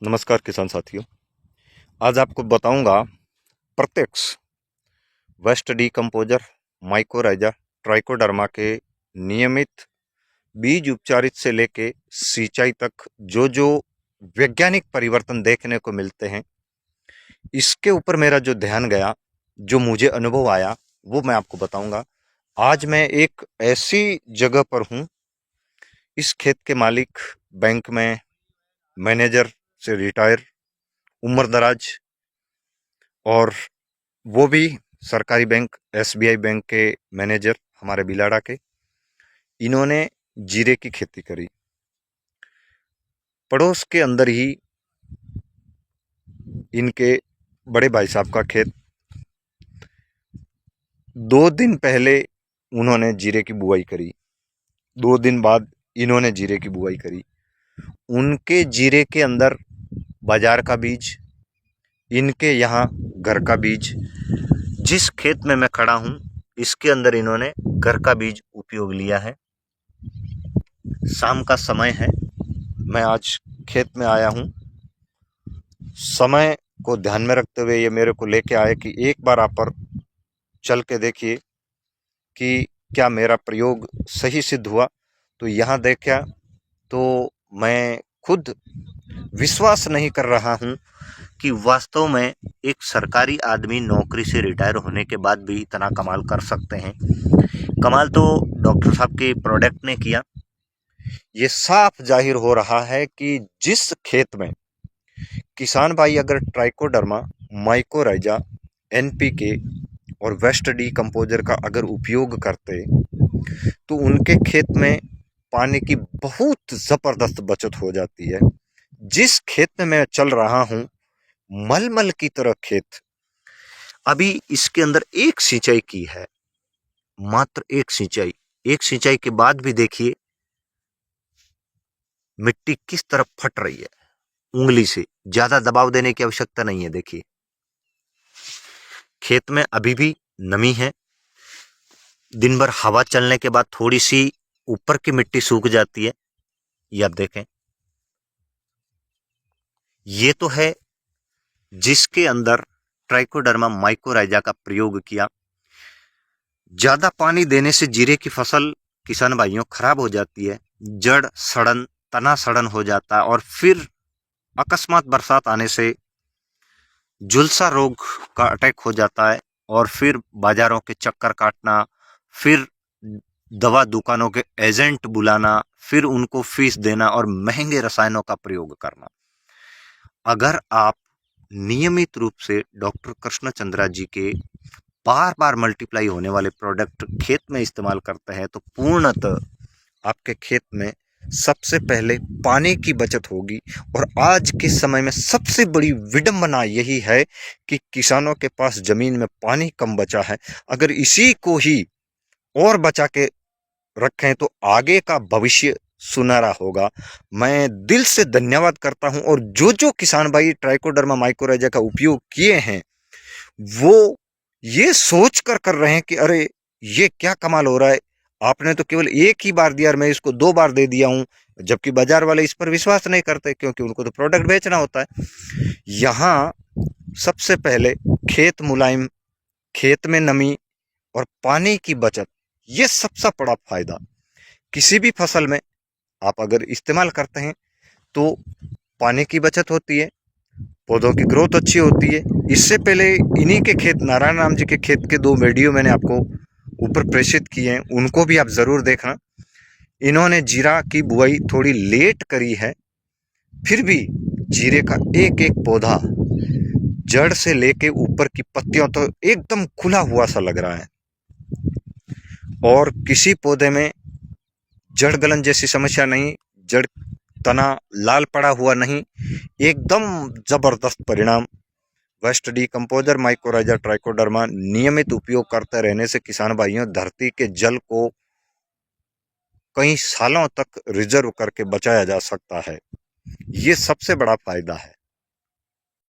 नमस्कार किसान साथियों। आज आपको बताऊंगा प्रत्यक्ष वेस्ट डीकम्पोजर, माइकोराइजा, ट्राइकोडर्मा के नियमित बीज उपचारित से लेके सिंचाई तक जो जो वैज्ञानिक परिवर्तन देखने को मिलते हैं, इसके ऊपर मेरा जो ध्यान गया, जो मुझे अनुभव आया, वो मैं आपको बताऊंगा। आज मैं एक ऐसी जगह पर हूँ, इस खेत के मालिक बैंक में मैनेजर से रिटायर, उम्र दराज, और वो भी सरकारी बैंक एसबीआई बैंक के मैनेजर, हमारे बिलाड़ा के। इन्होंने जीरे की खेती करी। पड़ोस के अंदर ही इनके बड़े भाई साहब का खेत। 2 दिन पहले उन्होंने जीरे की बुआई करी, 2 दिन बाद इन्होंने जीरे की बुआई करी। उनके जीरे के अंदर बाजार का बीज, इनके यहाँ घर का बीज। जिस खेत में मैं खड़ा हूँ, इसके अंदर इन्होंने घर का बीज उपयोग लिया है। शाम का समय है, मैं आज खेत में आया हूँ। समय को ध्यान में रखते हुए ये मेरे को लेके आए कि एक बार आप पर चल के देखिए कि क्या मेरा प्रयोग सही सिद्ध हुआ। तो यहाँ देखा तो मैं खुद विश्वास नहीं कर रहा हूँ कि वास्तव में एक सरकारी आदमी नौकरी से रिटायर होने के बाद भी इतना कमाल कर सकते हैं। कमाल तो डॉक्टर साहब के प्रोडक्ट ने किया। ये साफ जाहिर हो रहा है कि जिस खेत में किसान भाई अगर ट्राइकोडर्मा, माइकोराइजा, एनपीके और वेस्ट डीकम्पोजर का अगर उपयोग करते, तो उनके खेत में पानी की बहुत ज़बरदस्त बचत हो जाती है। जिस खेत में मैं चल रहा हूँ, मलमल की तरह खेत। अभी इसके अंदर एक सिंचाई की है, मात्र एक सिंचाई। एक सिंचाई के बाद भी देखिए मिट्टी किस तरह फट रही है। उंगली से ज्यादा दबाव देने की आवश्यकता नहीं है। देखिए खेत में अभी भी नमी है। दिन भर हवा चलने के बाद थोड़ी सी ऊपर की मिट्टी सूख जाती है। ये आप देखें, ये तो है जिसके अंदर ट्राइकोडर्मा माइकोराइजा का प्रयोग किया। ज्यादा पानी देने से जीरे की फसल किसान भाइयों खराब हो जाती है। जड़ सड़न, तना सड़न हो जाता है, और फिर अकस्मात बरसात आने से झुलसा रोग का अटैक हो जाता है, और फिर बाजारों के चक्कर काटना, फिर दवा दुकानों के एजेंट बुलाना, फिर उनको फीस देना और महंगे रसायनों का प्रयोग करना। अगर आप नियमित रूप से डॉक्टर कृष्ण चंद्रा जी के बार बार मल्टीप्लाई होने वाले प्रोडक्ट खेत में इस्तेमाल करते हैं, तो पूर्णतः आपके खेत में सबसे पहले पानी की बचत होगी। और आज के समय में सबसे बड़ी विडंबना यही है कि किसानों के पास जमीन में पानी कम बचा है। अगर इसी को ही और बचा के रखें तो आगे का भविष्य सुनहरा होगा। मैं दिल से धन्यवाद करता हूं। और जो जो किसान भाई ट्राइकोडर्मा माइकोराइजा का उपयोग किए हैं, वो ये सोच कर रहे हैं कि अरे ये क्या कमाल हो रहा है, आपने तो केवल एक ही बार दिया और मैं इसको 2 बार दे दिया हूं। जबकि बाजार वाले इस पर विश्वास नहीं करते, क्योंकि उनको तो प्रोडक्ट बेचना होता है। यहाँ सबसे पहले खेत मुलायम, खेत में नमी और पानी की बचत, ये सबसे बड़ा फायदा किसी भी फसल में आप अगर इस्तेमाल करते हैं तो पानी की बचत होती है, पौधों की ग्रोथ अच्छी होती है। इससे पहले इन्हीं के खेत, नारायण राम जी के खेत के 2 वीडियो मैंने आपको ऊपर प्रेषित किए हैं, उनको भी आप ज़रूर देखना। इन्होंने जीरा की बुआई थोड़ी लेट करी है, फिर भी जीरे का एक एक पौधा जड़ से लेके ऊपर की पत्तियों तो एकदम खुला हुआ सा लग रहा है, और किसी पौधे में जड़ गलन जैसी समस्या नहीं, जड़ तना लाल पड़ा हुआ नहीं। एकदम जबरदस्त परिणाम। वेस्ट डीकम्पोजर, माइकोराइजा, ट्राइकोडर्मा नियमित उपयोग करते रहने से किसान भाइयों धरती के जल को कई सालों तक रिजर्व करके बचाया जा सकता है। ये सबसे बड़ा फायदा है।